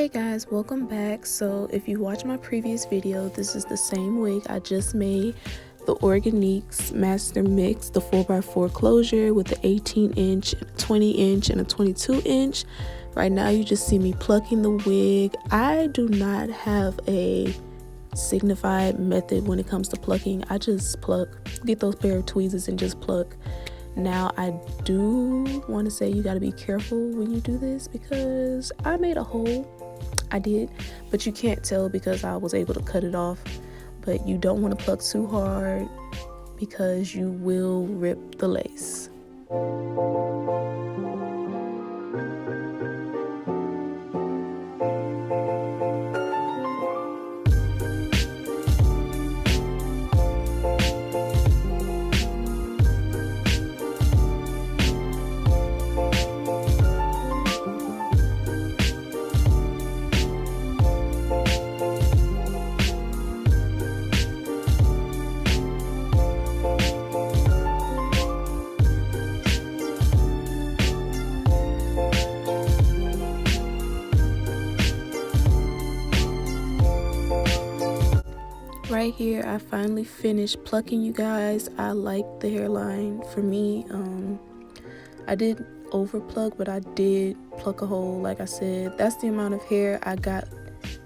Hey guys, welcome back. So if you watch my previous video, this is the same wig I just made, the Organiques Master Mix, the 4x4 closure with the 18 inch, 20 inch, and a 22 inch. Right now you just see me plucking the wig. I do not have a signified method when it comes to plucking. I just pluck, get those pair of tweezers and just pluck. Now I do want to say you got to be careful when you do this because I made a hole. I did, but you can't tell because I was able to cut it off. But you don't want to pluck too hard because you will rip the lace. Right here I finally finished plucking, you guys. I like the hairline. For me, I did over pluck, but I did pluck a hole. Like I said, that's the amount of hair I got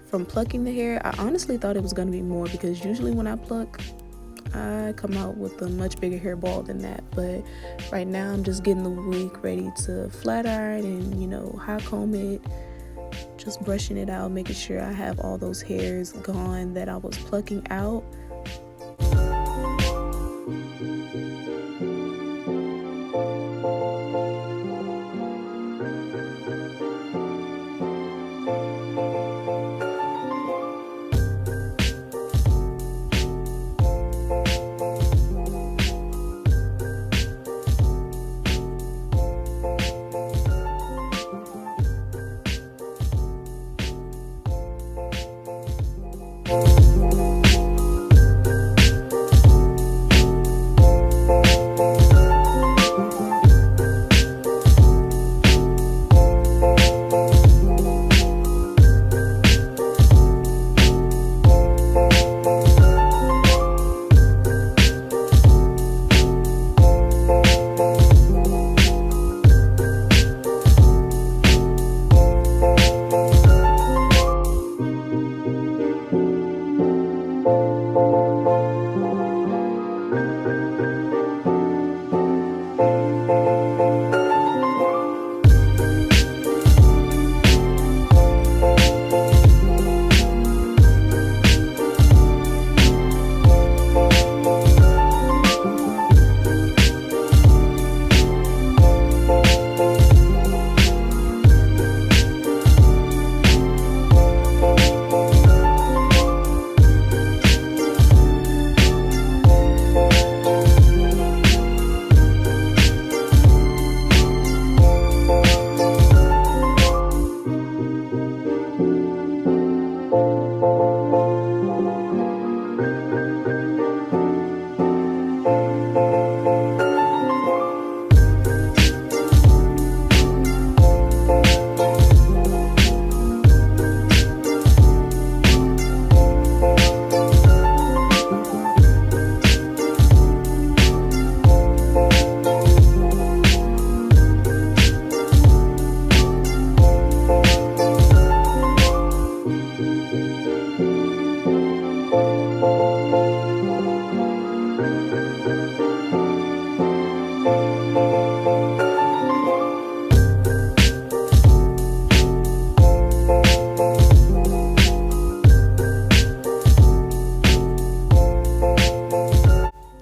from plucking the hair. I honestly thought it was going to be more because usually when I pluck I come out with a much bigger hairball than that. But right now I'm just getting the wig ready to flat iron and hot comb it, just brushing it out, making sure I have all those hairs gone that I was plucking out.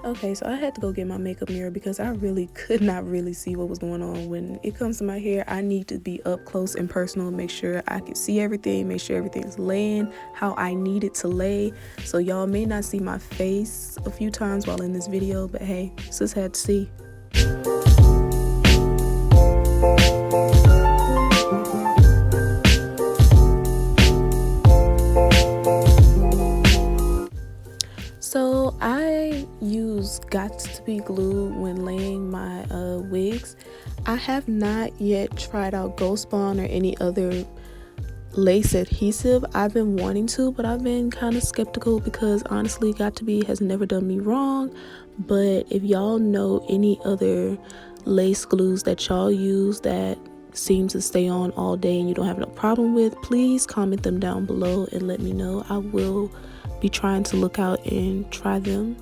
Okay, so I had to go get my makeup mirror because I really could not really see what was going on. When it comes to my hair, I need to be up close and personal, make sure I can see everything, make sure everything's laying how I need it to lay. So y'all may not see my face a few times while in this video, but hey, sis had to see. So I use Got2b glue when laying my wigs. I have not yet tried out Ghost Bond or any other lace adhesive. I've been wanting to, but I've been kind of skeptical because honestly, Got2b has never done me wrong. But if y'all know any other lace glues that y'all use that seem to stay on all day and you don't have no problem with, please comment them down below and let me know. I will be trying to look out and try them.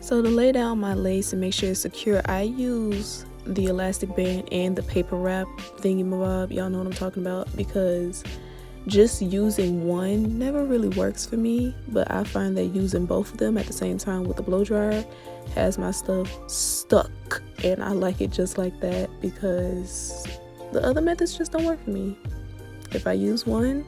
So to lay down my lace and make sure it's secure, I use the elastic band and the paper wrap thingy-mabob. Y'all know what I'm talking about, because just using one never really works for me, but I find that using both of them at the same time with the blow dryer has my stuff stuck, and I like it just like that because the other methods just don't work for me. If I use one,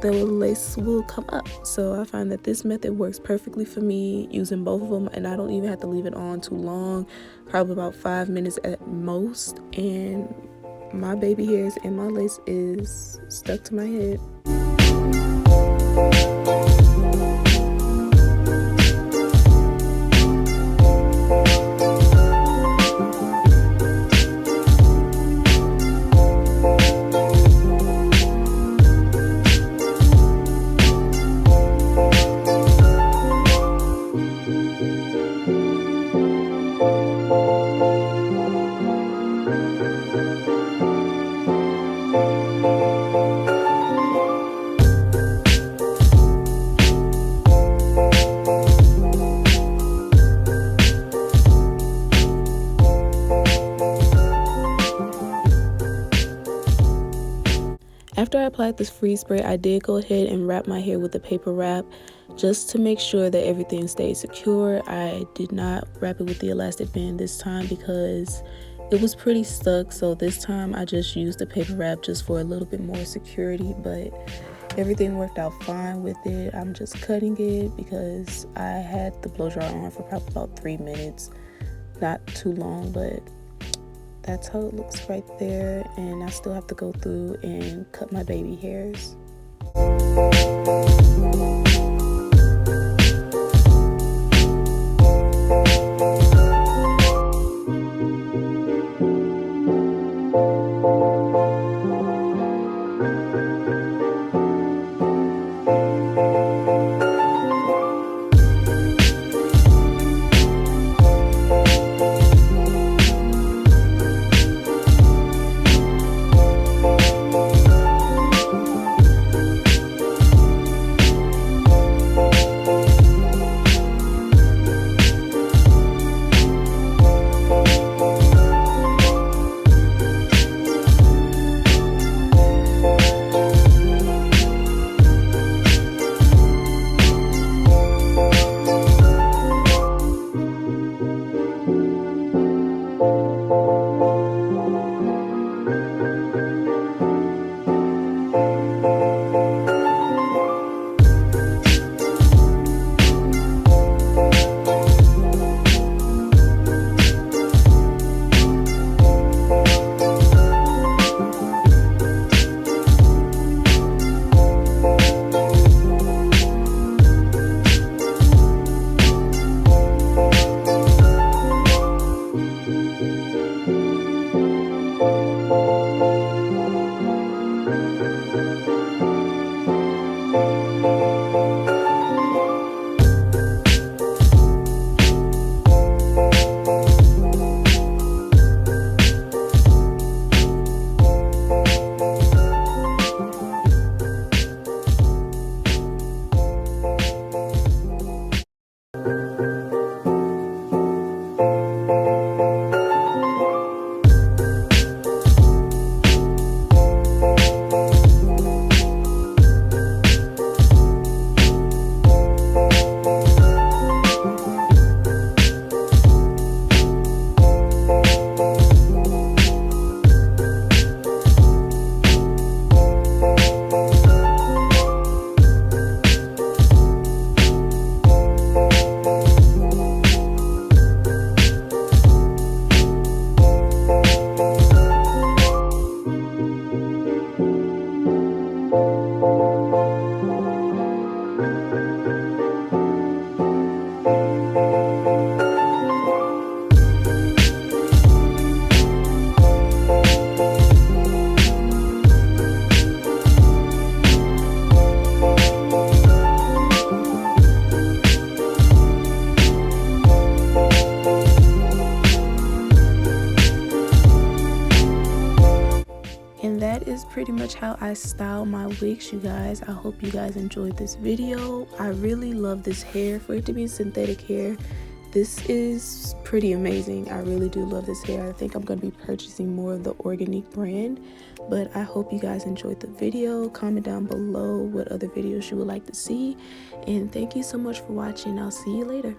the lace will come up. So I find that this method works perfectly for me using both of them, and I don't even have to leave it on too long, probably about 5 minutes at most, and my baby hairs and my lace is stuck to my head. After I applied this freeze spray, I did go ahead and wrap my hair with the paper wrap just to make sure that everything stayed secure. I did not wrap it with the elastic band this time because it was pretty stuck, so this time I just used the paper wrap just for a little bit more security, but everything worked out fine with it. I'm just cutting it because I had the blow dryer on for probably about 3 minutes. Not too long, but that's how it looks right there, and I still have to go through and cut my baby hairs. And that is pretty much how I style my wigs, you guys. I hope you guys enjoyed this video. I really love this hair. For it to be synthetic hair, this is pretty amazing. I really do love this hair. I think I'm going to be purchasing more of the Organique brand. But I hope you guys enjoyed the video. Comment down below what other videos you would like to see. And thank you so much for watching. I'll see you later.